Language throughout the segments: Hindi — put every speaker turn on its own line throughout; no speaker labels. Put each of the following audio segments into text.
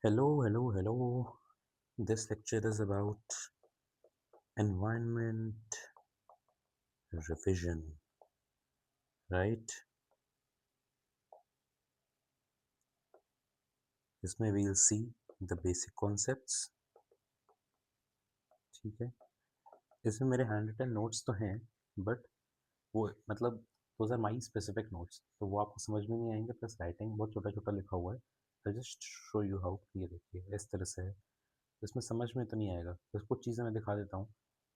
Hello. This lecture is about environment revision, right? इसमें we'll see the basic concepts, ठीक है? इसमें मेरे हैंड रिटन नोट्स तो हैं, बट वो मतलब those are my specific notes, तो वो आपको समझ में नहीं आएंगे, प्लस राइटिंग बहुत छोटा छोटा लिखा हुआ है. I just show you how. ये देखिए इस तरह से है. इसमें समझ में तो नहीं आएगा, बस कुछ चीज़ें मैं दिखा देता हूँ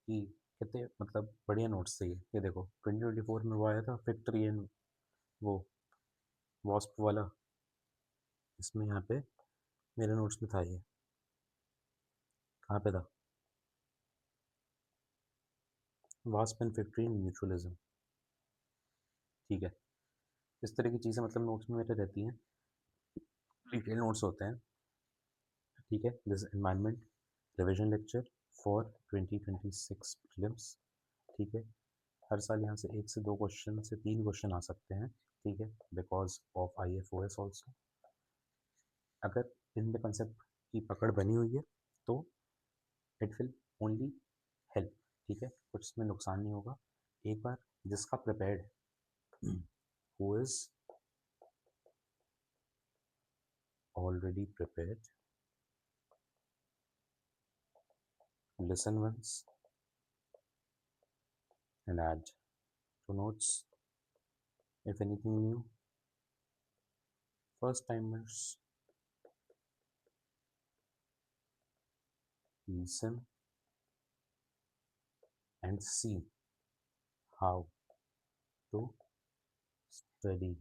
कि कितने मतलब बढ़िया नोट्स थे ये देखो 2024 में वो आया था फैक्ट्री एंड वो वॉस्प वाला. इसमें यहाँ पे मेरे नोट्स में था ये. कहाँ पे था? Wasp and factory in mutualism. ठीक है, इस तरह की चीज़ें मतलब नोट्स में मेरे रहती हैं, डिटेल नोट्स होते हैं. ठीक है, this environment revision lecture for 2026 prelims. ठीक है, हर साल यहाँ से 1 से 2 क्वेश्चन से 3 क्वेश्चन आ सकते हैं. ठीक है, बिकॉज ऑफ IFOS ऑल्सो. अगर इन कंसेप्ट की पकड़ बनी हुई है तो इट विल ओनली हेल्प. ठीक है, कुछ इसमें नुकसान नहीं होगा. एक बार जिसका प्रिपेयर्ड है, who is already prepared, listen once and add to notes if anything new. First timers, listen and see how to study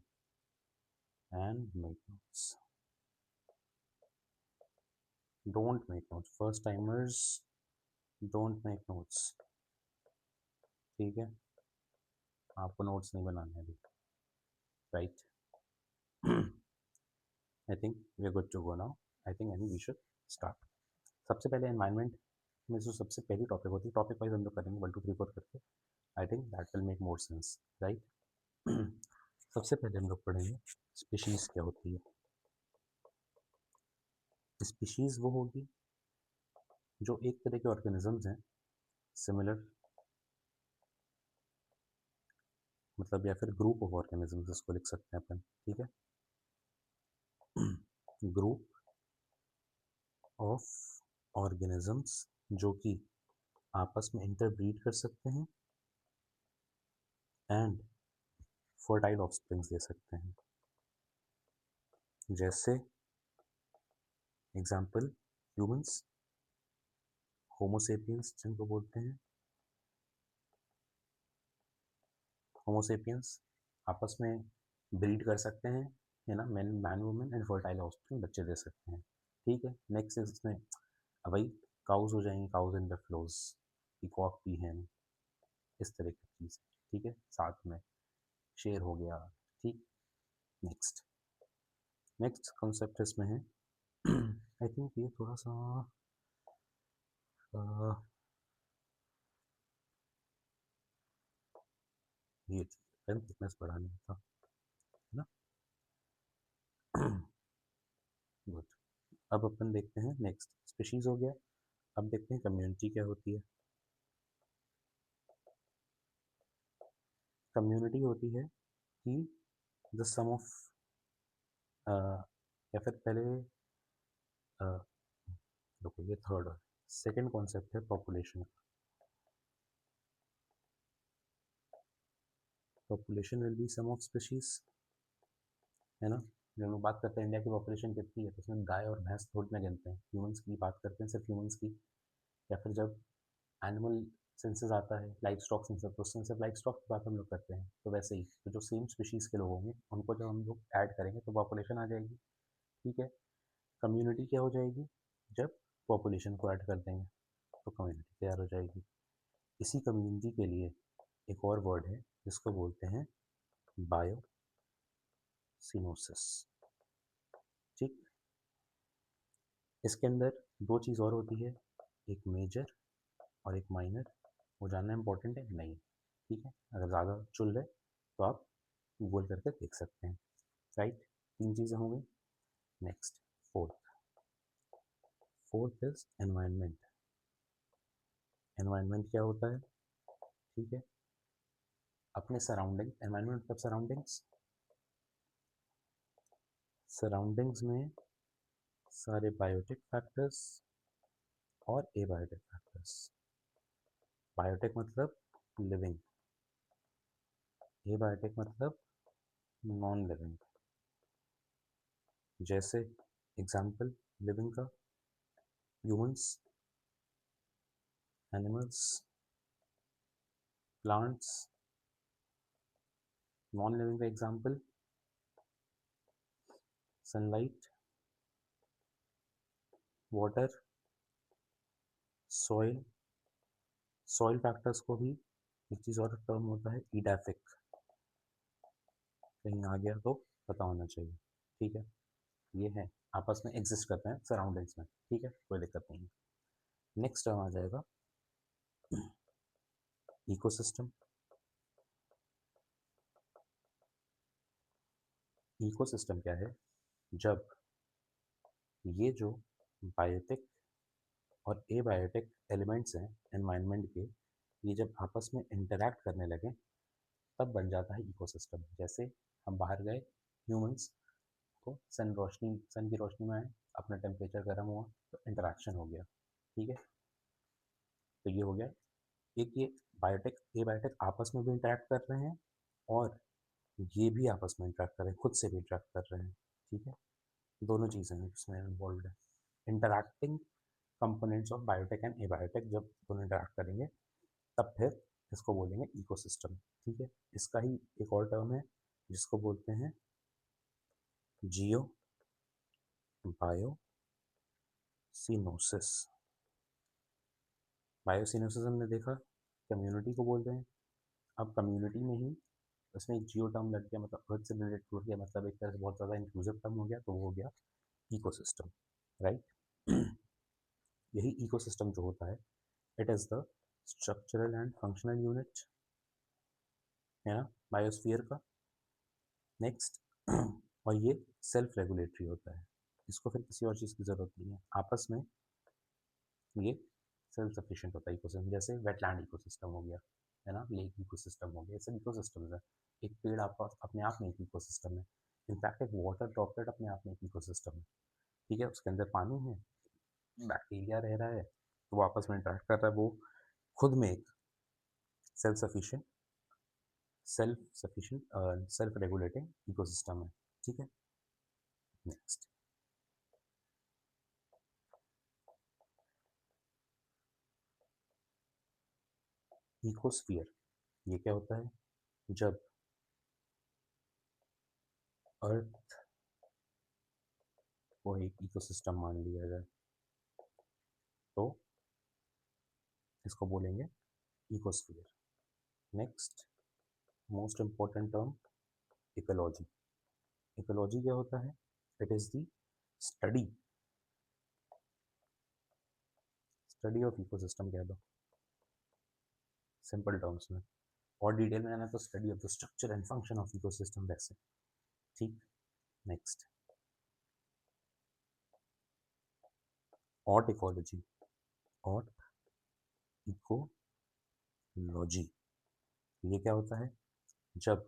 and make notes. Don't make notes. First timers, don't make notes. ठीक है, आपको नोट्स नहीं बनाने अभी. Right. I think we are good to go now. I we should start. सबसे पहले एनवायरनमेंट में जो सबसे पहली टॉपिक होती है, टॉपिक वाइज हम लोग करेंगे 1 2 3 4 करके. I think that will make more sense, right. सबसे पहले हम लोग पढ़ेंगे स्पीशीज़ क्या होती है. स्पीशीज़ वो होगी जो एक तरह के ऑर्गेनिजम्स हैं, सिमिलर मतलब, या फिर ग्रुप ऑफ ऑर्गेनिजम्स इसको लिख सकते हैं अपन. ठीक है, ग्रुप ऑफ ऑर्गेनिजम्स जो कि आपस में इंटरब्रीड कर सकते हैं एंड फर्टाइल ऑफस्प्रिंग्स दे सकते हैं. जैसे एग्जाम्पल ह्यूमंस, होमोसेपियंस जिनको बोलते हैं. होमोसेपियंस आपस में ब्रीड कर सकते हैं, है ना, man women and fertile offspring बच्चे दे सकते हैं. ठीक है, नेक्स्ट इसमें अब भाई काउज हो जाएंगे, काउज एंड बफलोज, पीकॉक, पीहन, इस तरह की चीज़. ठीक है, साथ में शेर हो गया. ठीक. नेक्स्ट नेक्स्ट कॉन्सेप्ट इसमें है आई थिंक ये थोड़ा सा ये पेन थिकनेस बढ़ाने का था, है ना. गुड. अब अपन देखते हैं नेक्स्ट स्पीशीज हो गया. अब देखते हैं कम्युनिटी क्या होती है. कम्युनिटी होती है कि द सम ऑफ, या फिर पहले देखो ये थर्ड है. सेकंड कॉन्सेप्ट है population. Population will be sum of species, है ना. जब हम लोग बात करते हैं इंडिया की पॉपुलेशन कितनी है, तो उसमें गाय और भैंस थोड़ी ना गिनते हैं, ह्यूमंस की बात करते हैं, सिर्फ ह्यूमंस की. या फिर जब एनिमल सेंसस आता है, लाइफ स्टॉक सेंसस, तो उसमें सिर्फ लाइफ स्टॉक की बात हम लोग करते हैं. तो वैसे ही तो जो सेम स्पीशीज़ के लोग होंगे उनको जब हम लोग ऐड करेंगे तो पॉपुलेशन आ जाएगी. ठीक है, कम्युनिटी क्या हो जाएगी जब पॉपुलेशन को ऐड कर देंगे, तो कम्युनिटी तैयार हो जाएगी. इसी कम्युनिटी के लिए एक और वर्ड है जिसको बोलते हैं बायोसिनोसिस. ठीक. इसके अंदर दो चीज़ और होती है, एक मेजर और एक माइनर. वो जानना इम्पोर्टेंट है नहीं. ठीक है, अगर ज़्यादा चुल रहे तो आप गूगल करके देख सकते हैं. राइट, तीन चीज़ें हो गई. Next fourth, fourth is environment. Environment क्या होता है? ठीक है, अपने सराउंडिंग, एनवायरनमेंट मतलब सराउंडिंग्स, सराउंडिंग्स में सारे बायोटिक फैक्टर्स और एबायोटिक फैक्टर्स। बायोटिक मतलब लिविंग, एबायोटिक मतलब नॉन लिविंग। जैसे एग्जाम्पल लिविंग का, humans, animals, plants. Non living का example sunlight, water, soil. Soil factors को भी एक चीज़ और टर्म होता है ईडाफिक, कहीं आ गया तो पता होना चाहिए। ठीक है, ये है, आपस में एग्जिस्ट करते हैं सराउंडिंग्स में। ठीक है, कोई दिक्कत नहीं है। नेक्स्ट टर्म आ जाएगा इकोसिस्टम। इकोसिस्टम क्या है? जब ये जो बायोटिक और एबायोटिक एलिमेंट्स हैं एनवायरनमेंट के, ये जब आपस में इंटरैक्ट करने लगे तब बन जाता है इकोसिस्टम। जैसे हम बाहर गए, ह्यूमंस, तो सन की रोशनी में आए, अपना टेम्परेचर गर्म हुआ तो इंटरेक्शन हो गया। ठीक है, तो ये हो गया एक, ये बायोटेक ए बायोटेक आपस में भी इंटरेक्ट कर रहे हैं और ये भी आपस में इंटरेक्ट कर रहे हैं, खुद से भी इंटरेक्ट कर रहे हैं। ठीक है, दोनों चीज़ें हैं इसमें इन्वॉल्व है। Interacting components of biotech and A biotech जब दोनों इंटरेक्ट करेंगे तब फिर इसको बोलेंगे इकोसिस्टम। ठीक है, इसका ही एक और टर्म है जिसको बोलते हैं जियो बायो सिनोसिस। बायोसिनोसिस हमने देखा, कम्युनिटी को बोलते हैं। अब कम्युनिटी में ही उसमें एक जियो टर्म लग गया, मतलब अर्थ से रिलेटेड हो गया, मतलब एक तरह से बहुत ज़्यादा इंक्लूसिव टर्म हो गया, तो वो हो गया इकोसिस्टम। राइट। यही इकोसिस्टम जो होता है, it is the structural and functional unit, है ना, बायोस्फीयर का। नेक्स्ट और ये सेल्फ रेगुलेटरी होता है, इसको फिर किसी और चीज़ की ज़रूरत नहीं है, आपस में ये सेल्फ सफिशिएंट होता है इकोसिस्टम। जैसे वेटलैंड इकोसिस्टम हो गया, है ना, लेक इकोसिस्टम हो गया, ये सब इकोसिस्टम्स है। एक पेड़ आपका अपने आप में एक इकोसिस्टम है। इनफैक्ट एक वाटर ड्रॉपलेट अपने आप में एक इकोसिस्टम है। ठीक है, उसके अंदर पानी है, बैक्टीरिया रह रहा है, तो वो आपस में इंटरेक्ट कर रहा है, वो खुद में एक self sufficient self regulating ecosystem है। ठीक है, नेक्स्ट इकोस्फीयर। ये क्या होता है? जब अर्थ को एक इकोसिस्टम मान लिया जाए तो इसको बोलेंगे ecosphere. Next most important term ecology. Ecology क्या होता है? It is the study study of ecosystem कह दो सिंपल टर्म्स में। और डिटेल में जाना तो study of the structure and function of ecosystem वैसे। ठीक, next autecology. Autecology ये क्या होता है? जब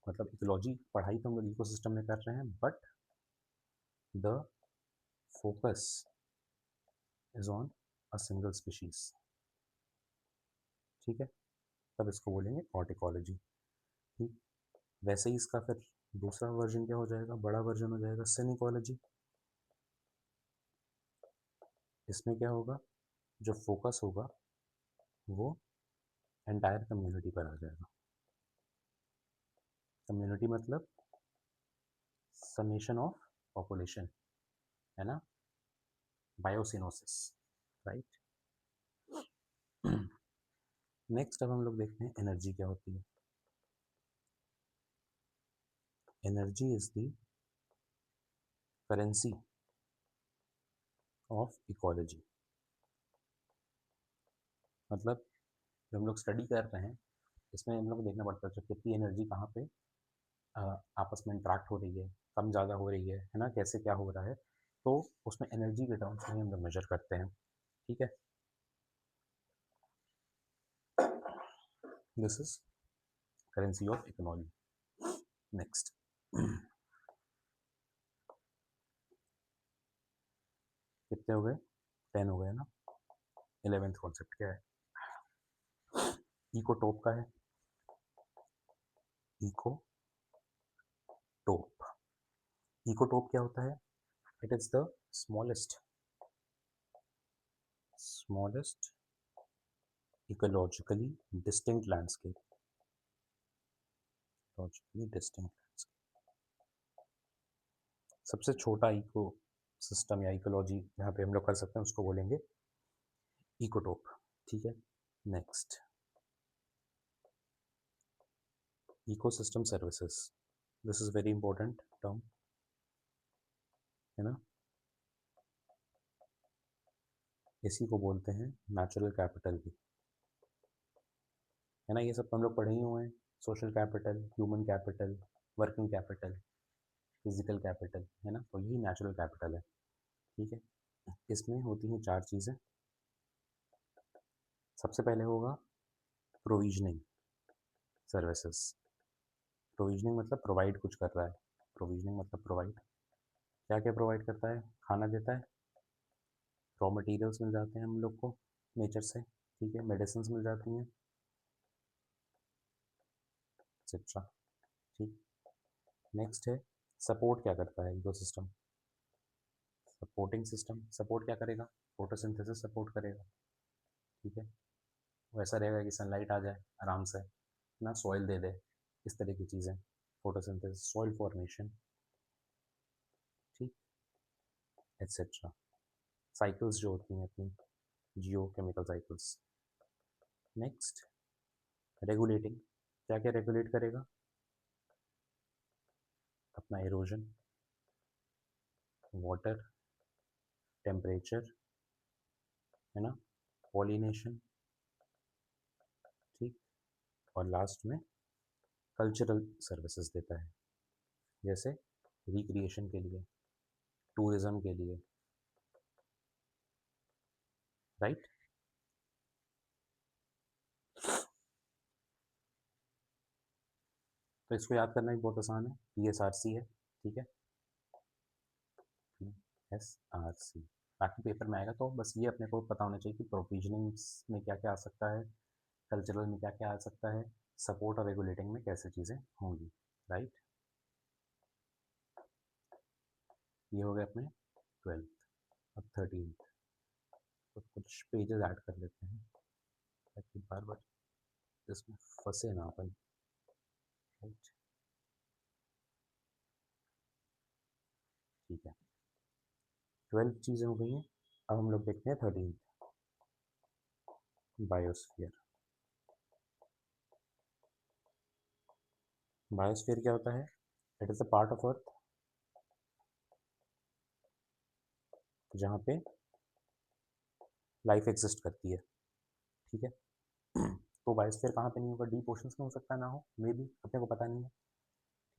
मतलब इकोलॉजी पढ़ाई तो हम लोग इकोसिस्टम में कर रहे हैं, but the focus is on a single species. ठीक है, तब इसको बोलेंगे ऑट इकोलॉजी। ठीक, वैसे ही इसका फिर दूसरा वर्जन क्या हो जाएगा, बड़ा वर्जन हो जाएगा सिन इकोलॉजी। इसमें क्या होगा, जो फोकस होगा वो एंटायर कम्युनिटी पर आ जाएगा। कम्युनिटी मतलब समेशन ऑफ पॉपुलेशन, है ना, बायोसिनोसिस। राइट। नेक्स्ट अब हम लोग देखते हैं एनर्जी क्या होती है। Energy is the currency of ecology. मतलब जब हम लोग स्टडी कर रहे हैं, इसमें हम लोग को देखना पड़ता है कितनी एनर्जी कहाँ पे आपस में इंट्रैक्ट हो रही है, कम ज़्यादा हो रही है ना, कैसे क्या हो रहा है। तो उसमें एनर्जी के टर्म्स में हम लोग मेजर करते हैं, ठीक है। This is currency of economy. Next कितने हो गए? 10 हो गए ना। 11th कॉन्सेप्ट क्या है? इकोटोप का है। इकोटोप, इकोटोप क्या होता है? It is the smallest ecologically distinct landscape, ecologically distinct landscape. सबसे छोटा इको सिस्टम या इकोलॉजी यहाँ पे हम लोग कर सकते हैं उसको बोलेंगे इकोटोप, ठीक है। Next ecosystem services, this is very important term, है ना। इसी को बोलते हैं नेचुरल कैपिटल भी, है ना। ये सब तो हम लोग पढ़े ही हुए हैं, social capital, human capital, working capital, physical capital, है ना। तो यही नेचुरल कैपिटल है, ठीक है। इसमें होती हैं 4 चीज़ें। सबसे पहले होगा प्रोविजनिंग सर्विसेज। प्रोविजनिंग मतलब प्रोवाइड कुछ कर रहा है, प्रोविजनिंग मतलब प्रोवाइड। क्या क्या प्रोवाइड करता है? खाना देता है, रॉ मटेरियल्स मिल जाते हैं हम लोग को नेचर से, ठीक है, मेडिसिन मिल जाती हैं, एक्सेट्रा, ठीक। नेक्स्ट है सपोर्ट, क्या करता है इकोसिस्टम? सपोर्टिंग सिस्टम, सपोर्ट क्या करेगा? फोटोसिंथेसिस सपोर्ट करेगा, ठीक है। वैसा रहेगा कि सनलाइट आ जाए आराम से ना, सॉइल दे दे, इस तरह की चीज़ें, फोटोसिंथेसिस, सॉइल फॉर्मेशन, ठीक, एट्सेट्रा। साइकिल्स जो होती हैं अपनी, जियो केमिकल साइकिल्स। नेक्स्ट रेगुलेटिंग, क्या क्या रेगुलेट करेगा? अपना एरोजन, वाटर, टेम्परेचर, है ना, पॉलिनेशन, ठीक। और लास्ट में कल्चरल सर्विसेज देता है, जैसे रिक्रिएशन के लिए, टूरिज्म के लिए, राइट। तो इसको याद करना भी बहुत आसान है, PSRC है, ठीक है, PSRC। बाकी पेपर में आएगा, तो बस ये अपने को पता होना चाहिए कि प्रोविजनिंग्स में क्या क्या आ सकता है, कल्चरल में क्या क्या आ सकता है, सपोर्ट और रेगुलेटिंग में कैसे चीज़ें होंगी, राइट। ये हो गए अपने 12th। अब 13th, तो कुछ पेजेस ऐड कर लेते हैं ताकि बार बार इसमें फंसे ना अपन, राइट, ठीक है। 12 चीज़ें हो गई हैं। अब हम लोग देखते हैं 13th, बायोस्फीयर। बायोस्फीयर क्या होता है? It is a part of earth जहाँ पे लाइफ एग्जिस्ट करती है, ठीक है। तो बायोस्फीयर कहाँ पे नहीं होगा? डीप ओशंस में हो सकता है, ना हो, मे बी, अपने को पता नहीं है,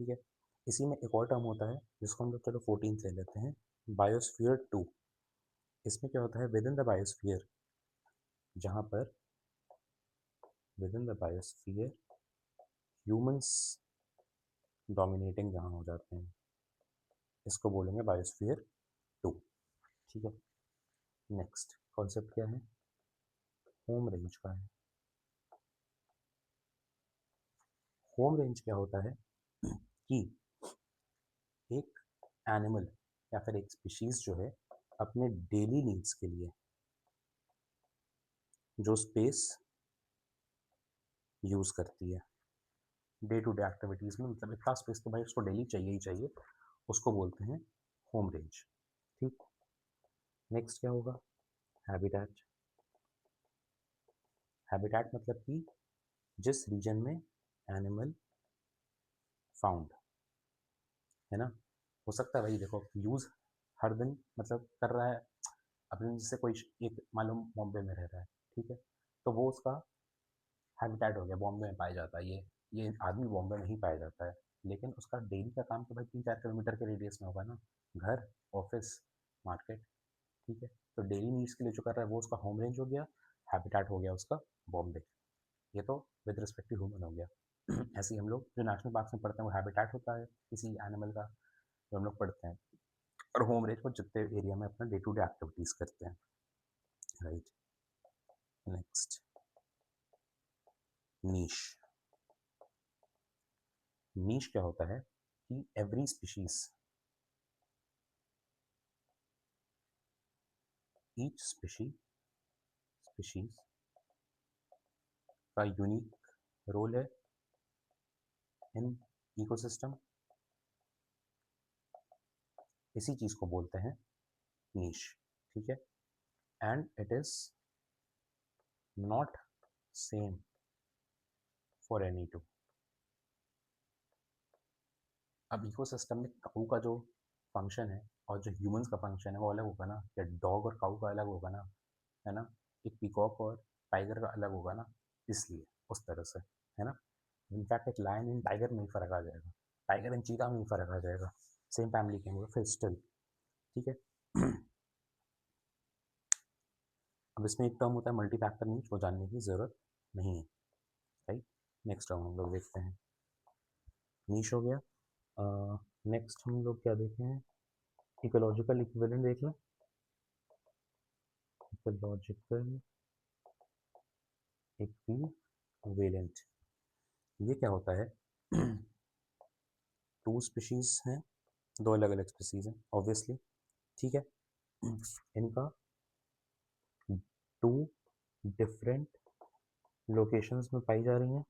ठीक है। इसी में एक और टर्म होता है जिसको हम लोग चलो 14 ले लेते हैं, बायोस्फीयर 2। इसमें क्या होता है? विद इन द बायोस्फीयर, जहाँ पर with in the biosphere humans dominating जहाँ हो जाते हैं, इसको बोलेंगे बायोस्फीयर 2, ठीक है। नेक्स्ट कॉन्सेप्ट क्या है? होम रेंज का है। होम रेंज क्या होता है कि एक एनिमल या फिर एक स्पीशीज जो है अपने डेली नीड्स के लिए जो स्पेस यूज़ करती है डे टू डे एक्टिविटीज़ में, मतलब इतना स्पेस तो भाई उसको डेली चाहिए ही चाहिए, उसको बोलते हैं होम रेंज, ठीक। नेक्स्ट क्या होगा? हैबिटेट। हैबिटेट मतलब कि जिस रीजन में एनिमल फाउंड, है ना। हो सकता है भाई देखो यूज़ हर दिन मतलब कर रहा है अपने, जैसे कोई एक मालूम बॉम्बे में रह रहा है, ठीक है, तो वो उसका हैबिटेट हो गया, बॉम्बे में पाया जाता है, ये आदमी बॉम्बे में ही पाया जाता है। लेकिन उसका डेली का काम तो भाई 3-4 किलोमीटर के रेडियस में होगा ना, घर, ऑफिस, मार्केट, ठीक है। तो डेली नीड्स के लिए जो कर रहा है वो उसका होम रेंज हो गया, हैबिटेट हो गया उसका बॉम्बे। ये तो विद रिस्पेक्ट टू ह्यूमन हो गया। ऐसे ही हम लोग जो नेशनल पार्क में पढ़ते हैं वो हैबिटेट होता है किसी एनिमल का, जो हम लोग पढ़ते हैं, और होम रेंज वो जितने एरिया में अपना डे टू डे एक्टिविटीज़ करते हैं, राइट। नेक्स्ट, नीश। नीश क्या होता है कि एवरी ईच स्पीशीज का यूनिक रोल है इन इकोसिस्टम, इसी चीज़ को बोलते हैं नीश, ठीक है। And it is not same for any two. अब इकोसिस्टम में काऊ का जो फंक्शन है और जो ह्यूमंस का फंक्शन है वो अलग होगा ना, या डॉग और काऊ का अलग होगा ना, है ना। एक पीकॉक और टाइगर का अलग होगा ना, इसलिए उस तरह से, है ना। इनफैक्ट एक लायन एंड टाइगर में ही फ़र्क आ जाएगा, टाइगर एंड चीता में ही फ़र्क आ जाएगा, सेम फैमिली के होंगे फिर स्टिल, ठीक है। अब इसमें एक टर्म होता है मल्टी फैक्टर नीच, वो जानने की ज़रूरत नहीं है, राइट। नेक्स्ट टर्म हम लोग देखते हैं, नीच हो गया। नेक्स्ट हम लोग क्या देखें हैं, इकोलॉजिकल इक्विवेलेंट देख लें। इकोलॉजिकल इक्विवेलेंट, ये क्या होता है। टू स्पीशीज हैं, दो अलग अलग स्पीशीज हैं ऑब्वियसली, ठीक है। इनका टू डिफरेंट लोकेशंस में पाई जा रही हैं,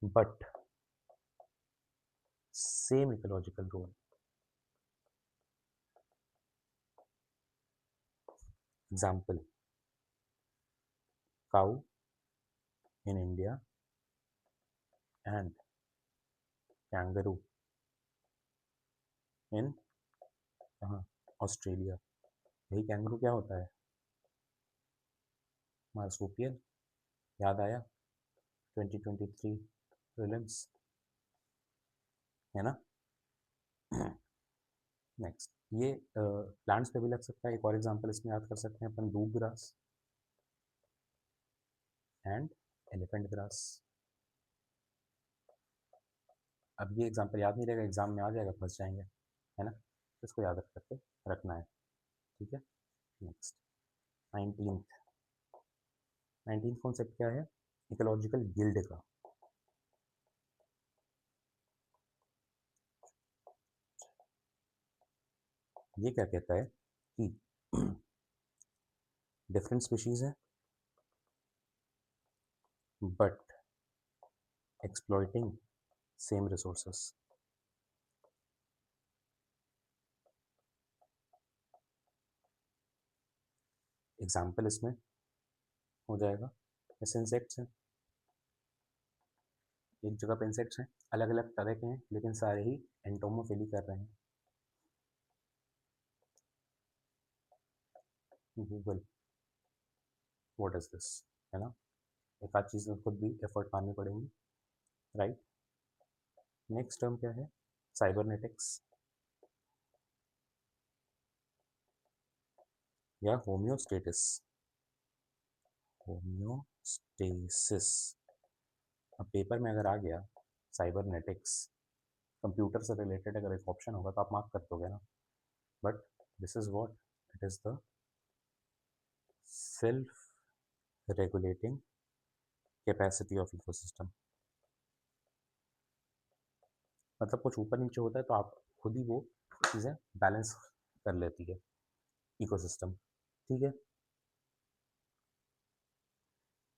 but same ecological role. Example, cow in India and kangaroo in कहाँ, ऑस्ट्रेलिया। यही कैंगरू क्या होता है, मार्सुपियल, याद आया 2023 प्रीलिम्स, है ना। नेक्स्ट, ये प्लांट्स पे भी लग सकता है। एक और एग्जांपल इसमें याद कर सकते हैं अपन, दूब ग्रास एंड एलिफेंट ग्रास। अब ये एग्जांपल याद नहीं रहेगा, एग्जाम में आ जाएगा, फंस जाएंगे, है ना। तो इसको याद रख करके रखना है, ठीक है। नेक्स्ट, 19th 19th कॉन्सेप्ट क्या है, इकोलॉजिकल गिल्ड का। ये क्या कहता है कि डिफरेंट स्पीशीज है but exploiting same resources. Example इसमें हो जाएगा, जैसे इंसेक्ट्स हैं, एक जगह पे इंसेक्ट्स हैं, अलग अलग तरह के हैं लेकिन सारे ही एंटोमोफिली कर रहे हैं। गूगल, व्हाट इज दिस, है ना। एक आध चीज़ में खुद भी एफर्ट मारनी पड़ेंगी, राइट। नेक्स्ट टर्म क्या है, साइबरनेटिक्स या होम्योस्टेटिस। होम्योस्टेसिस, अब पेपर में अगर आ गया साइबरनेटिक्स, कंप्यूटर से रिलेटेड अगर एक ऑप्शन होगा तो आप मार्क कर दोगे ना, but this is what, it is the self regulating capacity of ecosystem. मतलब कुछ ऊपर नीचे होता है तो आप खुद ही वो चीज़ें बैलेंस कर लेती है इकोसिस्टम, ठीक है।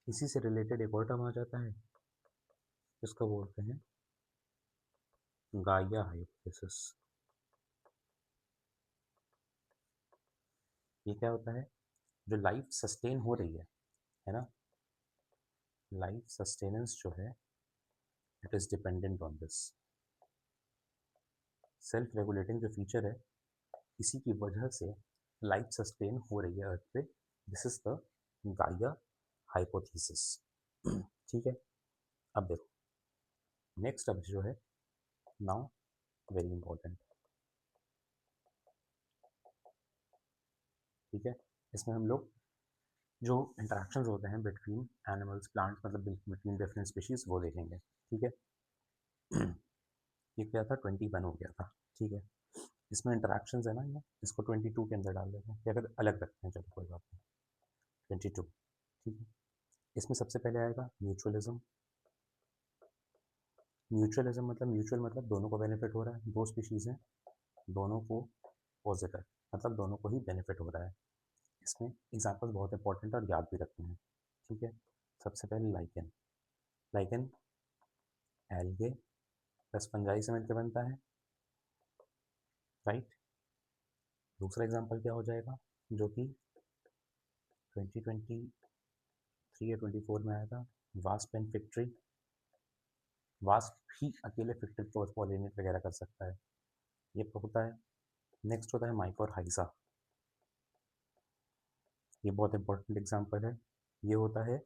इसी से रिलेटेड एक और टर्म आ जाता है, जिसको बोलते हैं गाइया हाइपोथेसिस। ये क्या होता है, जो लाइफ सस्टेन हो रही है ना, लाइफ सस्टेनेंस जो है, it is dependent on this self regulating जो फीचर है, इसी की वजह से लाइफ सस्टेन हो रही है अर्थ पे। दिस इज द गाइया हाइपोथेसिस, ठीक है। अब देखो, नेक्स्ट अब जो है, नाउ वेरी इंपॉर्टेंट, ठीक है। इसमें हम लोग जो इंटरेक्शंस होते हैं बिटवीन एनिमल्स प्लांट्स मतलब बिटवीन डिफरेंट स्पीशीज़ वो देखेंगे, ठीक है। ये क्या था 21 हो गया था, ठीक है। इसमें इंटरेक्शंस है ना, ये इसको 22 के अंदर डाल देते हैं या फिर अलग रखते हैं, चलो कोई बात नहीं। 22, ठीक है। इसमें सबसे पहले आएगा म्यूचुअलिज्म। म्यूचुअलिज्म मतलब म्यूचुअल मतलब दोनों को बेनिफिट हो रहा है, दो स्पीशीज़ हैं, दोनों को पॉजिटिव मतलब दोनों को ही बेनिफिट हो रहा है। इसमें एग्जाम्पल्स बहुत इंपॉर्टेंट और याद भी रखने हैं, ठीक है। सबसे पहले lichen. Lichen algae plus fungi से मिलकर बनता है, राइट। दूसरा एग्जाम्पल क्या हो जाएगा जो कि 2023 या 24 में आया था, wasp and fig tree. Wasp ही अकेले फिग ट्री को पॉलिनेट वगैरह कर सकता है, ये होता है। नेक्स्ट होता है माइकोरहाइजा, ये बहुत इंपॉर्टेंट एग्जाम्पल है। ये होता है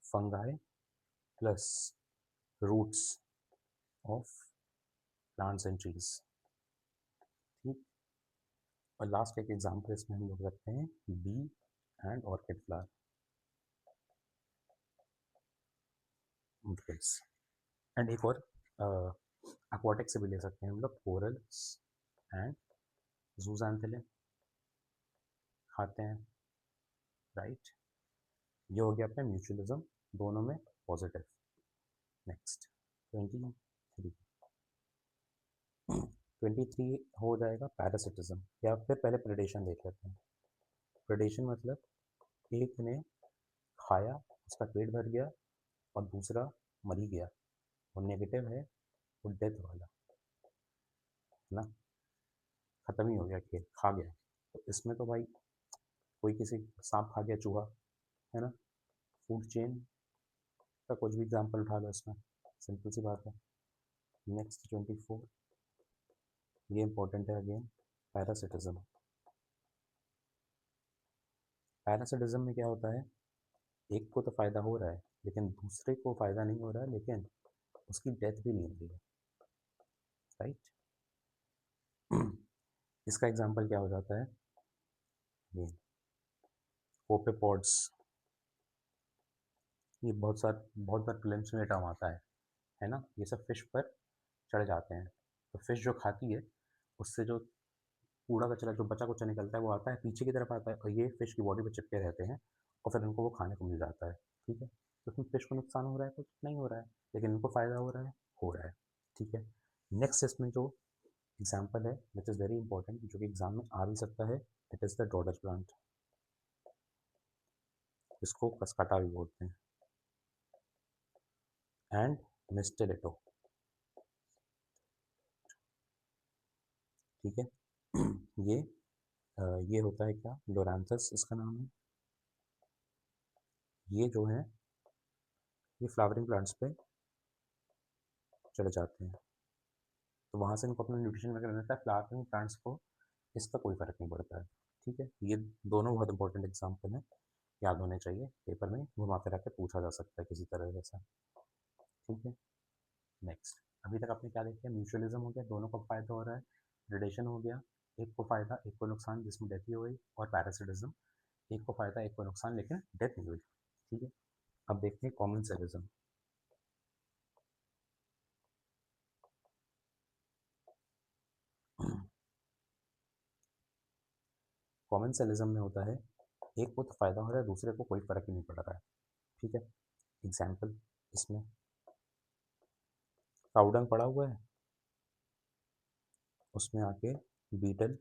fungi plus roots of plants and trees, ठीक। और लास्ट एक एग्जाम्पल इसमें हम लोग रखते हैं bee and orchid flower, and एक और aquatic से भी ले सकते हैं हम लोग, कोरल्स एंड जूजान्थिलिन खाते हैं, राइट। ये हो गया अपना म्यूचुअलिज्म, दोनों में पॉजिटिव। नेक्स्ट 23, 23 हो जाएगा पैरासिटिज्म, या फिर पहले प्रेडेशन देख लेते हैं। प्रेडेशन मतलब एक ने खाया, उसका पेट भर गया और दूसरा मर ही गया, और नेगेटिव है वो डेथ वाला, है ना, ख़त्म ही हो गया, खेल खा गया। तो इसमें तो भाई कोई किसी सांप खा गया, चूहा, है ना, फूड चेन का कुछ भी एग्जाम्पल उठा लो इसमें, सिंपल सी बात है। नेक्स्ट 24, ये इंपॉर्टेंट है अगेन, पैरासिटिज्म। पैरासिटिज्म में क्या होता है, एक को तो फ़ायदा हो रहा है लेकिन दूसरे को फ़ायदा नहीं हो रहा है, लेकिन उसकी डेथ भी नहीं हो रही है, राइट। इसका एग्जाम्पल क्या हो जाता है, ये कोपेपॉड्स, ये बहुत बार प्रीलिम्स में टर्म आता है ना। ये सब फिश पर चढ़ जाते हैं, तो फिश जो खाती है उससे जो कूड़ा कचरा जो बचा कुचा निकलता है वो आता है पीछे की तरफ आता है, और ये फिश की बॉडी पर चिपके रहते हैं और फिर उनको वो खाने को मिल जाता है, ठीक है। तो उसमें फिश को नुकसान हो रहा है कुछ नहीं हो रहा है, लेकिन उनको फ़ायदा हो रहा है, ठीक है। नेक्स्ट इसमें जो एग्जाम्पल है विच इज़ वेरी इंपॉर्टेंट, जो कि एग्जाम में आ भी सकता है, इट इज़ द डॉडज प्लांट, इसको कसकाटा भी बोलते हैं, एंड मिस्टेलेटो, ठीक है। ये ये होता है क्या, लोरांथस इसका नाम है। ये जो है ये फ्लावरिंग प्लांट्स पे चढ़ जाते हैं, तो वहाँ से इनको अपना न्यूट्रिशन वगैरह मिलता है, फ्लावरिंग प्लांट्स को इसका कोई फ़र्क नहीं पड़ता है, ठीक है। ये दोनों बहुत इंपॉर्टेंट एग्जाम्पल हैं, याद होने चाहिए, पेपर में घुमा फिरा के पूछा जा सकता है किसी तरह जैसा, ठीक है। नेक्स्ट, अभी तक आपने क्या देखा, म्यूचुअलिज्म हो गया, दोनों को फ़ायदा हो रहा है। प्रेडेशन हो गया, एक को फ़ायदा एक को नुकसान जिसमें डेथ ही हो गई। और पैरासिटिज्म, एक को फ़ायदा एक को नुकसान लेकिन डेथ नहीं हुई, ठीक है। अब देखते हैं कॉमन सेलिज्म। कॉमन सेलिज्म में होता है एक को तो फ़ायदा हो रहा है, दूसरे को कोई फ़र्क ही नहीं पड़ रहा है, ठीक है। एग्जाम्पल इसमें काउडंग पड़ा हुआ है, उसमें आके बीटल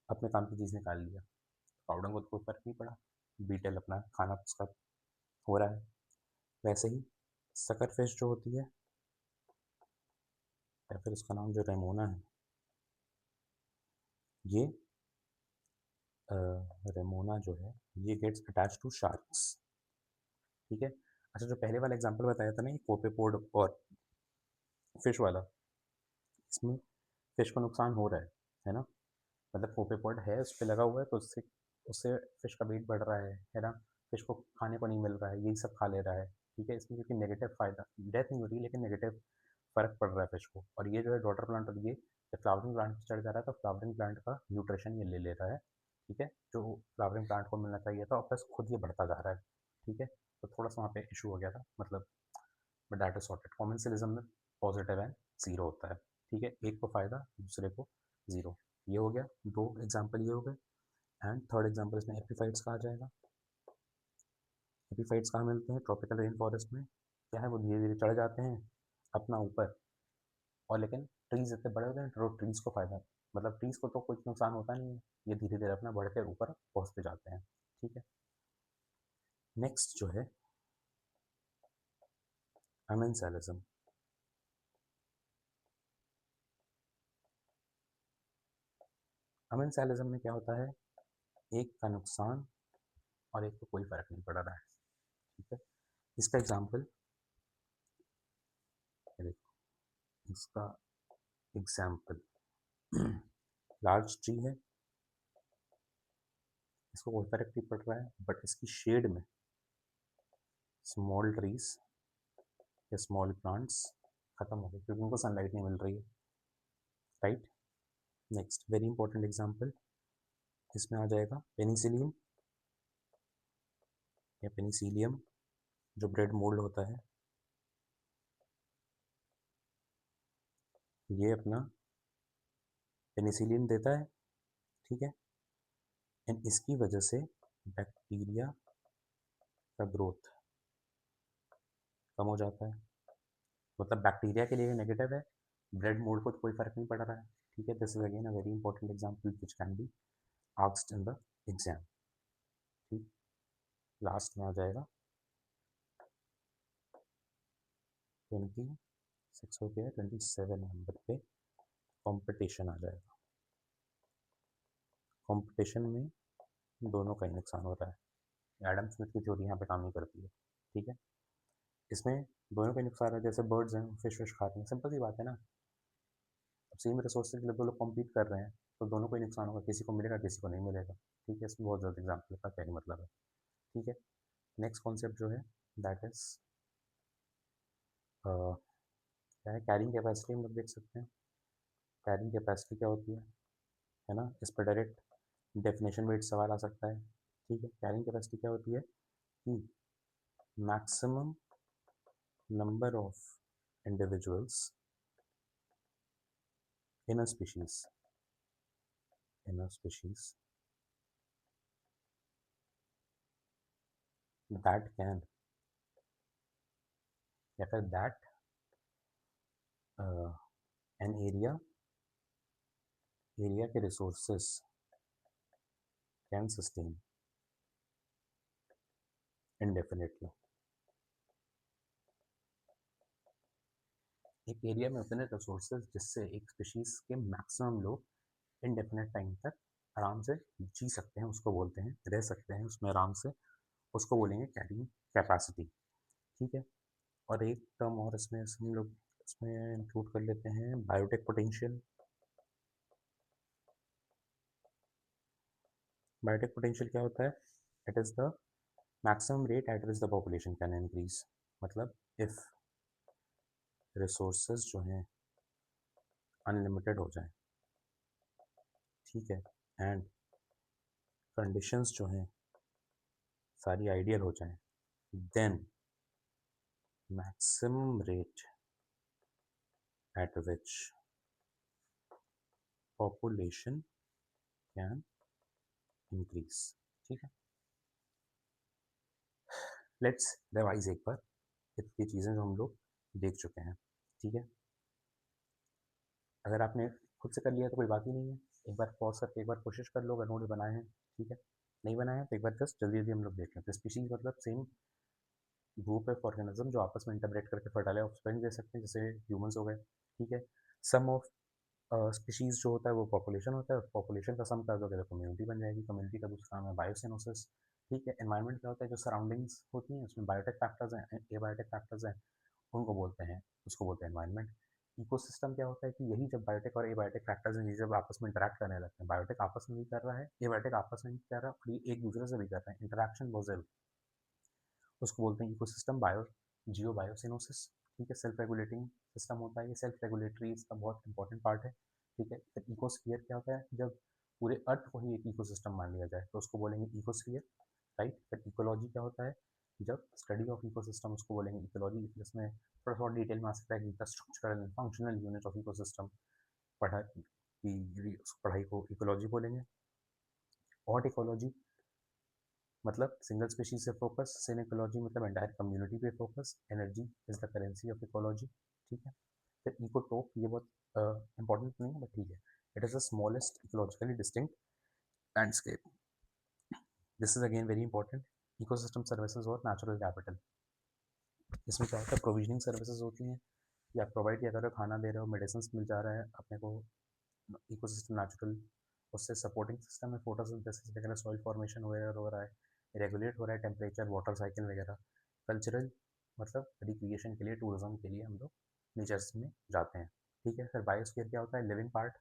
अपने काम की चीज़ निकाल लिया, काउडंग को तो कोई फ़र्क नहीं पड़ा, बीटल अपना खाना उसका हो रहा है। वैसे ही सकर फिश जो होती है, या फिर उसका नाम जो रेमोना है, ये रेमोना जो है ये गेट्स अटैच टू शार्क्स, ठीक है। अच्छा, जो पहले वाला एग्जांपल बताया था ना, ये कोपेपोड और फिश वाला, इसमें फिश को नुकसान हो रहा है ना, मतलब कोपेपोड है उस पर लगा हुआ है, तो उससे उससे फिश का वेट बढ़ रहा है ना, फिश को खाने को नहीं मिल रहा है, यही सब खा ले रहा है, ठीक है। इसमें क्योंकि नेगेटिव फ़ायदा, डेथ नहीं हो रही है लेकिन नेगेटिव फ़र्क पड़ रहा है फिश को। और ये जो है डॉटर प्लांट, और ये जब फ्लावरिंग प्लांट पे चढ़ जा रहा है तो फ्लावरिंग प्लांट का न्यूट्रिशन ये ले ले रहा है, ठीक है, जो फ्लावरिंग प्लांट को मिलना चाहिए था, और प्लस खुद ये बढ़ता जा रहा है। ठीक है, तो थोड़ा सा वहाँ पे इशू हो गया था, मतलब but that is sorted. Commensalism में पॉजिटिव एंड जीरो होता है। ठीक है, एक को फायदा, दूसरे को जीरो। ये हो गया, दो एग्जाम्पल ये हो गए। एंड थर्ड एग्जाम्पल इसमें एपिफाइट्स कहा जाएगा। एपिफाइट्स कहाँ मिलते हैं? ट्रॉपिकल रेन फॉरेस्ट में। क्या है, वो धीरे धीरे चढ़ जाते हैं अपना ऊपर, और लेकिन ट्रीज इतने बड़े होते हैं तो ट्रीज को फायदा, मतलब ट्रीज को तो कुछ नुकसान होता नहीं है, ये धीरे धीरे अपना बढ़ के ऊपर पहुंचते जाते हैं। ठीक है, नेक्स्ट जो है अमेंसेलिज्म। अमेंसेलिज्म में क्या होता है? एक का नुकसान और एक को कोई फर्क नहीं पड़ रहा है। ठीक है, इसका एग्जाम्पल देखो, इसका एग्जाम्पल लार्ज ट्री है, इसको कोई फर्क नहीं पड़ रहा है, बट इसकी शेड में स्मॉल ट्रीज या स्मॉल प्लांट्स खत्म हो गए क्योंकि उनको सनलाइट नहीं मिल रही है। Right, next very important example इसमें आ जाएगा पेनिसिलिन या पेनिसिलियम, जो ब्रेड मोल्ड होता है। ये अपना पेनिसिलिन देता है। ठीक है, एंड इसकी वजह से बैक्टीरिया का ग्रोथ कम हो जाता है, मतलब बैक्टीरिया के लिए नेगेटिव है, ब्रेड मोल्ड को तो कोई फर्क नहीं पड़ रहा है। ठीक है, this is again a very important example which can be asked in the exam. ठीक, लास्ट में आ जाएगा 26 हो गया, 27 नंबर पे कंपटीशन आ जाएगा। कंपटीशन में दोनों का ही नुकसान हो रहा है। एडम स्मिथ की थ्योरी यहाँ पे काम नहीं करती है। ठीक है, इसमें दोनों का ही नुकसान है, जैसे बर्ड्स हैं फिश फिश खाते हैं, सिंपल सी बात है ना। अब सेम रिसोर्सेज के लिए दो लोग कम्पीट कर रहे हैं, तो दोनों को ही नुकसान होगा, किसी को मिलेगा किसी को नहीं मिलेगा। ठीक है, इसमें बहुत ज़्यादा एग्जाम्पल का क्या ही मतलब है। ठीक है, नेक्स्ट कॉन्सेप्ट जो है दैट इज क्या है, कैरिंग कैपेसिटी हम लोग देख सकते हैं। कैरिंग कैपेसिटी क्या होती है ना, इस पर डायरेक्ट डेफिनेशन में सवाल आ सकता है। ठीक है, कैरिंग कैपेसिटी क्या होती है कि maximum number of individuals in a species, in a species that can, या फिर दैट एन एरिया, एरिया के रिसोर्सेस कैन सस्टेन indefinitely। एक एरिया में उतने रिसोर्सेज जिससे एक स्पीशीज के मैक्सिमम लोग इनडेफिनेट टाइम तक आराम से जी सकते हैं, उसको बोलते हैं, रह सकते हैं उसमें आराम से, उसको बोलेंगे कैरिंग कैपेसिटी। ठीक है, और एक टर्म और इसमें हम लोग इसमें इंक्लूड कर लेते हैं, बायोटेक पोटेंशियल। बायोटेक पोटेंशियल क्या होता है? It is the maximum rate at which the population can increase, मतलब इफ रिसोर्सेज जो हैं अनलिमिटेड हो जाए, ठीक है, एंड कंडीशंस जो हैं सारी आइडियल हो जाएं, then maximum rate at which population can increase। ठीक है, लेट्स रिवाइज एक बार इतनी चीज़ें जो हम लोग देख चुके हैं। ठीक है, अगर आपने खुद से कर लिया तो कोई बात ही नहीं है, एक बार पॉज करके एक बार कोशिश कर लो, अगर नोट्स बनाए हैं। ठीक है, नहीं बनाए हैं तो एक बार जस्ट जल्दी जल्दी हम लोग देख लेते हैं। स्पीशीज मतलब सेम ग्रुप ऑफ ऑर्गेनिज्म जो आपस में इंटरब्रेट करके फर्टाइल ऑफस्प्रिंग दे सकते हैं, जैसे ह्यूमंस हो गए। ठीक है, सम ऑफ स्पीशीज़ जो होता है वो पॉपुलेशन होता है, पॉपुलेशन का सम कर दोगे तो कम्युनिटी बन जाएगी, कम्युनिटी का दूसरा नाम है बायोसिनोसिस। ठीक है, एनवायरनमेंट क्या होता है, जो सराउंडिंग्स होती हैं उसमें बायोटेक फैक्टर्स हैं, एबायोटेक फैक्टर्स हैं, उनको बोलते हैं, उसको बोलते हैं एनवायरनमेंट। इकोसिस्टम क्या होता है कि यही जब बायोटेक और एबायोटेक फैक्टर्स हैं, ये जब आपस में इंटरैक्ट करने लगते हैं, बायोटेक आपस में भी कर रहा है, एबायोटेक आपस में भी कर रहा है, और ये एक दूसरे से भी कर रहे हैं, इंटरैक्शन बहुत जरूरी, उसको बोलते हैं इकोसिस्टम बायो जियो बायोसिनोसिस। ठीक है, सेल्फ रेगुलेटिंग सिस्टम होता है, ये सेल्फ रेगुलेटरी इसका बहुत इंपॉर्टेंट पार्ट है। ठीक है, इकोस्फीयर क्या होता है, जब पूरे अर्थ को ही एक इकोसिस्टम मान लिया जाए तो उसको बोलेंगे इकोस्फीयर, राइट। फिर इकोलॉजी क्या होता है, जब स्टडी ऑफ इकोसिस्टम उसको बोलेंगे इकोलॉजी। इसमें थोड़ा थोड़ा डिटेल में आ सकता है कि the structural and functional unit of ecosystem पढ़ा कि उस पढ़ाई को इकोलॉजी बोलेंगे। और इकोलॉजी मतलब सिंगल स्पीशीज से फोकस, सिन इकोलॉजी मतलब एंटायर कम्युनिटी पे focus, energy is the currency of ecology, ठीक है। फिर इकोटोप, ये बहुत इंपॉर्टेंट नहीं है बट ठीक है, it is the smallest ecologically distinct landscape. This is again very important. Ecosystem services और नेचुरल कैपिटल, इसमें क्या होता है, प्रोविजनिंग सर्विसेज होती हैं, या प्रोवाइड किया कर रहे हो, खाना दे रहे हो, मेडिसिन मिल जा रहा है अपने को, इकोसिस्टम नेचुरल। उससे सपोर्टिंग सिस्टम में फोटोसिंथेसिस वगैरह, सॉइल फॉर्मेशन वगैरह हो रहा है, रेगुलेट हो रहा है टेम्परेचर, वाटर साइकिल वगैरह। कल्चरल मतलब रिक्रिएशन के लिए, टूरिज्म के लिए हम लोग नेचर्स में जाते हैं, ठीक है। फिर बायोस्फीयर क्या होता है, लिविंग पार्ट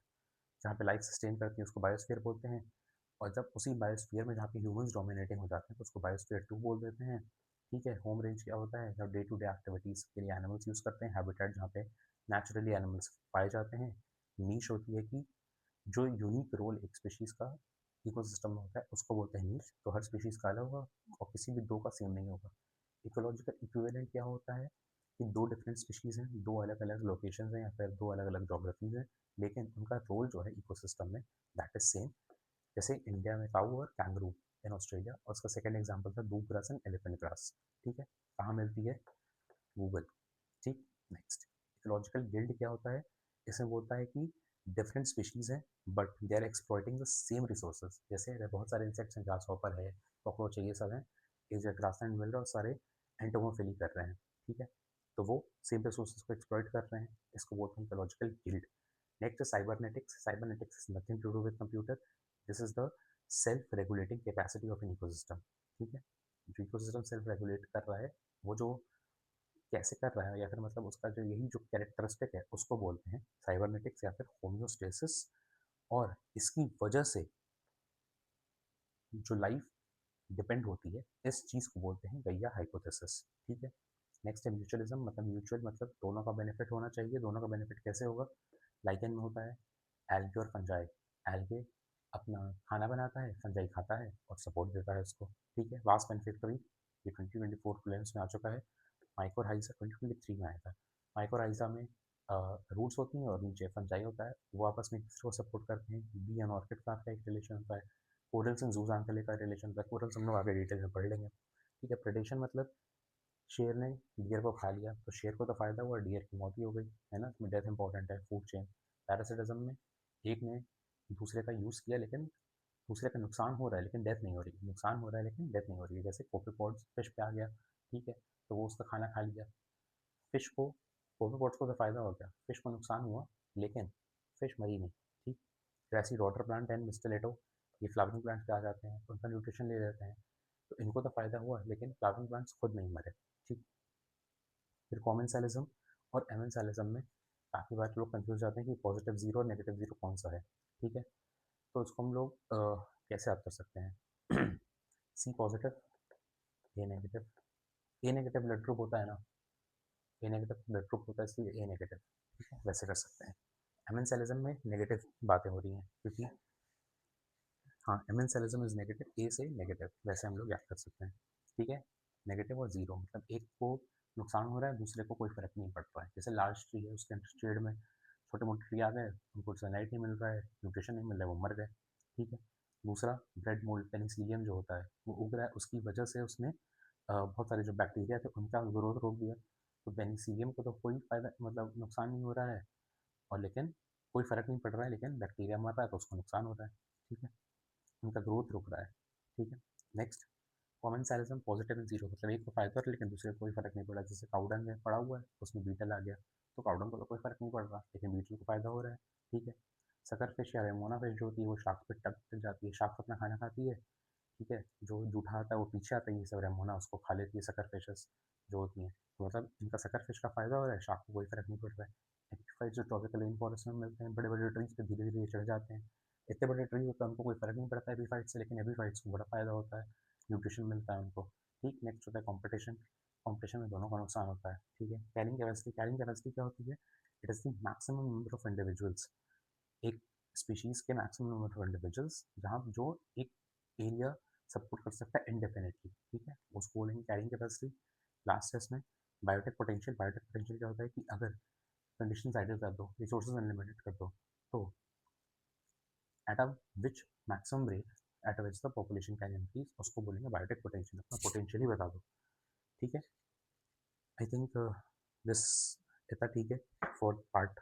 जहाँ पे लाइफ सस्टेन करती है उसको बायोस्फीयर बोलते हैं। और जब उसी बायोस्फीयर में जहाँ पे ह्यूमंस डोमिनेटिंग हो जाते हैं तो उसको बायोस्फीयर 2 बोल देते हैं, ठीक है। होम रेंज क्या होता है, जब डे टू डे एक्टिविटीज़ के लिए एनिमल्स यूज़ करते हैं, हैबिटेट जहाँ पे नेचुरली एनिमल्स पाए जाते हैं। नीश होती है कि जो यूनिक रोल एक स्पीशीज़ का इकोसिस्टम में होता है उसको बोलते हैं नीश। तो हर स्पीशीज़ का अलग होगा और किसी भी दो का सेम नहीं होगा। इकोलॉजिकल इक्विवेलेंट क्या होता है कि दो डिफरेंट स्पीशीज़ हैं, दो अलग अलग लोकेशन हैं या फिर दो अलग अलग जोग्राफीज हैं, लेकिन उनका रोल जो है इकोसिस्टम में दैट इज सेम। जैसे इंडिया में काऊ और कैंगरू इन ऑस्ट्रेलिया, और उसका सेकंड एग्जांपल था दूब ग्रास एंड एलिफेंट ग्रास, ठीक है। कहाँ मिलती है, गूगल, ठीक। नेक्स्ट, इकोलॉजिकल गिल्ड क्या होता है, इसमें बोलता है कि डिफरेंट स्पीशीज हैं but they are exploiting the same resources. जैसे बहुत सारे इंसेक्ट्स हैं, ग्रास हॉपर है, कॉकरोच है, ये सब हैं, एक जगह ग्रासलैंड मिल रहा है और सारे एंटोमोफिली कर रहे हैं, ठीक है। तो वो सेम रिसोर्सेज को एक्सप्लॉइट कर रहे हैं, इसको बोलते हैं ecological guild. Next cybernetics, cybernetics is nothing to do with computer, this is the self regulating capacity of an ecosystem, ठीक है। जो इकोसिस्टम सेल्फ रेगुलेट कर रहा है, वो जो कैसे कर रहा है या फिर मतलब उसका जो यही जो कैरेक्टरिस्टिक है उसको बोलते हैं साइबरनेटिक्स या फिर होम्योस्टेसिस। और इसकी वजह से जो लाइफ डिपेंड होती है इस चीज़ को बोलते हैं गैया हाइपोथेसिस, ठीक है। नेक्स्ट है म्यूचुअलिज्म, मतलब म्यूचुअल मतलब दोनों का बेनिफिट होना चाहिए। दोनों का बेनिफिट कैसे होगा, लाइकेन में होता है एल्गे और फंजाई। एल्गे अपना खाना बनाता है, फंजाई खाता है और सपोर्ट देता है उसको, ठीक है। वास्प एंड फिग ट्री, ये 2024 प्लेन्स में आ चुका है। माइक्रोराइजा 2023 में आया था। माइक्रोराइजा में रूट्स होती हैं और नीचे फंजाई होता है, वो आपस में एक दूसरे को सपोर्ट करते हैं। बी एंड ऑर्किड का आपका एक रिलेशन होता है। कोरल्स एंड जूज़ान्थेले का रिलेशन होता है, कोरल्स हम लोग आगे डिटेल में पढ़ लेंगे, ठीक है। प्रेडेशन मतलब शेर ने डियर को खा लिया तो शेर को तो फायदा हुआ, डियर की मौत ही हो गई, है ना। इसमें डेथ इंपॉर्टेंट है, फूड चेन। पैरासिटिज्म में एक ने दूसरे का यूज़ किया लेकिन दूसरे का नुकसान हो रहा है लेकिन डेथ नहीं हो रही, नुकसान हो रहा है लेकिन डेथ नहीं हो रही है। जैसे कोपेपॉड्स फिश पे आ गया, ठीक है, तो वो उसका खाना खा लिया, फिश को, कोपेपॉड्स को तो फायदा हो गया, फिश को नुकसान हुआ लेकिन फिश मरी नहीं, ठीक। फिर ऐसी वाटर प्लांट एंड मिस्टेलेटो, ये फ्लावरिंग प्लांट्स पे आ जाते हैं, उनका न्यूट्रिशन ले लेते हैं, तो इनको तो फायदा हुआ लेकिन फ्लावरिंग प्लांट्स खुद नहीं मरे, ठीक। फिर कॉमेंसलिज्म और एमेंसलिज्म में काफ़ी बार लोग कंफ्यूज जाते हैं कि पॉजिटिव जीरो और नेगेटिव जीरो कौन सा है, ठीक है। तो इसको हम लोग कैसे याद कर सकते हैं सी पॉजिटिव, ए नेगेटिव। ए नेगेटिव ब्लड ग्रुप होता है ना, ए नेगेटिव ब्लड ग्रुप होता है इसलिए ए नेगेटिव, ठीक है, वैसे कर सकते हैं। एमेंसलिज्म में नेगेटिव बातें हो रही हैं क्योंकि हाँ, एमेंसलिज्म इज नेगेटिव, ए से नेगेटिव, वैसे हम लोग याद कर सकते हैं, ठीक है। नेगेटिव और जीरो मतलब एक को नुकसान हो रहा है, दूसरे को कोई फर्क नहीं पड़ रहा है। जैसे लार्ज ट्री है, उसके शेड में छोटे मोटे ट्री आ गए, उनको सनलाइट नहीं मिल रहा है, न्यूट्रिशन नहीं मिल रहा है, वो मर गए, ठीक है। दूसरा ब्रेड मोल्ड पेनिसिलियम जो होता है वो उग रहा है, उसकी वजह से उसने बहुत सारे जो बैक्टीरिया थे उनका ग्रोथ रोक दिया। तो पेनिसिलियम को तो कोई फायदा मतलब नुकसान नहीं हो रहा है, और लेकिन कोई फ़र्क नहीं पड़ रहा है, लेकिन बैक्टीरिया मर रहा है तो उसको नुकसान हो रहा है, ठीक है। उनका ग्रोथ रुक रहा है, ठीक है। Next, commensalism positive and zero, मतलब एक को फायदा हो रहा है लेकिन दूसरे को कोई फर्क नहीं पड़ा। जैसे काउडंग है पड़ा हुआ है, उसमें बीटल आ गया, तो काउडंग को तो कोई फर्क नहीं पड़ रहा लेकिन बीटल को फायदा हो रहा है, ठीक है। सकर फिश या रेमोना फिश जो होती है वो शार्क पे टक जाती है, शार्क अपना खाना खाती है, ठीक है। जो जूठा आता है वो पीछे आता है, ये सब रेमोना उसको खा लेती है, सकर फिशेस जो होती हैं। तो मतलब इनका सकर फिश का फायदा हो रहा है, शार्क को कोई फर्क नहीं पड़ रहा है। एपिफाइट जो ट्रॉपिकल रेन फॉरेस्ट में मिलते हैं, बड़े बड़े ट्रीज पे धीरे धीरे चढ़ जाते हैं, इतने बड़े ट्री होते हैं उनको कोई फर्क नहीं पड़ता है एपिफाइट से, लेकिन एपिफाइट्स को बड़ा फायदा होता है, न्यूट्रिशन मिलता है उनको, ठीक। नेक्स्ट होता है कॉम्पिटिशन, कॉम्पिटिशन में दोनों का नुकसान होता है, ठीक है। कैरिंग कैपेसिटी, कैरिंग कैपेसिटी क्या होती है, it is the maximum number of individuals एक स्पीशीज़ के मैक्सिमम नंबर ऑफ इंडिविजुअल्स, जहाँ जो एक एरिया सपोर्ट कर सकता है इंडेफिनिटली, ठीक है, उसको बोलेंगे कैरिंग कैपेसिटी। लास्ट है इसमें बायोटेक पोटेंशियल क्या होता है कि अगर कंडीशंस आइडियल कर दो, रिसोर्सेज अनलिमिटेड कर दो, तो at a which maximum rate at which the population can increase, उसको बोलेंगे बायोटेक पोटेंशियल। अपना पोटेंशियल ही बता दो, ठीक है। आई थिंक दिस इतना ठीक है for part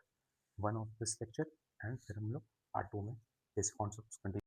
1 of this lecture, and फिर हम लोग पार्ट 2 में बेसिक कॉन्सेप्ट्स कंटिन्यू